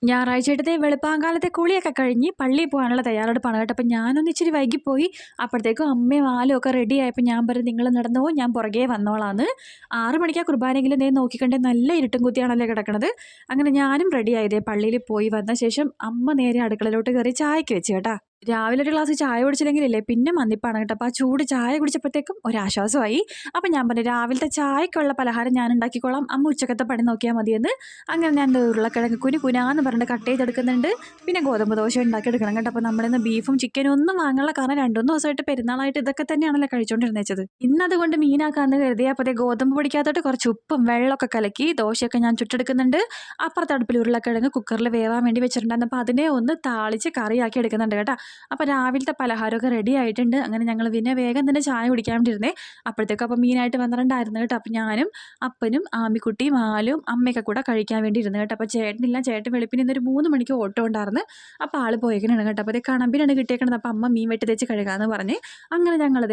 ഞായറാഴ്ചയായിട്ട് വെളുപ്പാങ്കാലത്തെ കുളിയൊക്കെ കഴിഞ്ഞ് പള്ളിയിൽ പോകാനുള്ള തയ്യാറെടുപ്പാണ് കേട്ടോ. അപ്പം ഞാനൊന്ന് ഇച്ചിരി വൈകിപ്പോയി. അപ്പോഴത്തേക്കും അമ്മയും ആലും ഒക്കെ റെഡി ആയപ്പോൾ ഞാൻ പറഞ്ഞു, നിങ്ങൾ നടന്നോ, ഞാൻ പുറകെ വന്നോളാന്ന്. 6 മണിക്കാ കുർബാനയെങ്കിലും ദേ നോക്കിക്കണ്ടേ നല്ല ഇരുട്ടും കുത്തിയാണല്ലേ കിടക്കണത്. അങ്ങനെ ഞാനും റെഡി ആയതേ പള്ളിയിൽ പോയി വന്ന ശേഷം അമ്മ നേരെ അടുക്കളയിലോട്ട് കയറി ചായക്ക് വെച്ച് കേട്ടാ. രാവിലെ ഒരു ഗ്ലാസ് ചായ കുടിച്ചില്ലെങ്കിലില്ലേ പിന്നെ മന്തിപ്പാണ് കേട്ടോ. അപ്പോൾ ആ ചൂട് ചായ കുടിച്ചപ്പോഴത്തേക്കും ഒരാശ്വാസമായി. അപ്പം ഞാൻ പറഞ്ഞു, രാവിലത്തെ ചായക്കുള്ള പലഹാരം ഞാൻ ഉണ്ടാക്കിക്കോളാം, അമ്മ ഉച്ചക്കത്തെ പണി നോക്കിയാൽ മതിയെന്ന്. അങ്ങനെ ഞാൻ ദേ ഉരുളക്കിഴങ്ങ് കുനാന്ന് പറഞ്ഞിട്ട് കട്ട് ചെയ്തെടുക്കുന്നുണ്ട്. പിന്നെ ഗോതമ്പ് ദോശ ഉണ്ടാക്കിയെടുക്കണം കേട്ടോ. അപ്പോൾ നമ്മളിന്ന് ബീഫും ചിക്കനും ഒന്നും വാങ്ങാനുള്ള കാരണം 2-3 ദിവസമായിട്ട് പെരുന്നാളായിട്ട് ഇതൊക്കെ തന്നെയാണല്ലോ കഴിച്ചുകൊണ്ടിരുന്നത്. ഇന്നതുകൊണ്ട് മീനാക്കാന്ന് കരുതി അപ്പോൾ ദേ ഗോതമ്പ് പൊടിക്കകത്തോട്ട് കുറച്ച് ഉപ്പും വെള്ളമൊക്കെ കലക്കി ദോശയൊക്കെ ഞാൻ ചുട്ടെടുക്കുന്നുണ്ട്. അപ്പുറത്തെ അടുപ്പിൽ ഉരുളക്കിഴങ്ങ് കുക്കറിൽ വേവാൻ വേണ്ടി വെച്ചിട്ടുണ്ടായിരുന്നു. അപ്പോൾ അതിനെ ഒന്ന് താളിച്ച് കറിയാക്കി എടുക്കുന്നുണ്ട് കേട്ടോ. അപ്പോൾ രാവിലത്തെ പലഹാരമൊക്കെ റെഡി ആയിട്ടുണ്ട്. അങ്ങനെ ഞങ്ങൾ പിന്നെ വേഗം തന്നെ ചായ കുടിക്കാൻ വേണ്ടിയിരുന്നേ. അപ്പോഴത്തേക്കും അപ്പോൾ മീനായിട്ട് വന്നിട്ടുണ്ടായിരുന്നു കേട്ടോ. അപ്പോൾ ഞാനും അപ്പനും ആമിക്കുട്ടിയും ആലും അമ്മയൊക്കെ കൂടെ കഴിക്കാൻ വേണ്ടി ഇരുന്നു കേട്ടോ. അപ്പോൾ ചേട്ടനില്ല, ചേട്ടൻ വെളുപ്പിന് ഇന്നൊരു 3 മണിക്ക് ഓട്ടോ ഉണ്ടായിരുന്നു. അപ്പോൾ ആൾ പോയേക്കണാണ് കേട്ടോ. അപ്പോൾ അതേ കണമ്പിനാണ് കിട്ടിയേക്കണത്. അപ്പോൾ അമ്മ മീൻ വെട്ടി തേച്ച് കഴുകാമെന്ന് പറഞ്ഞ് അങ്ങനെ ഞങ്ങളതേ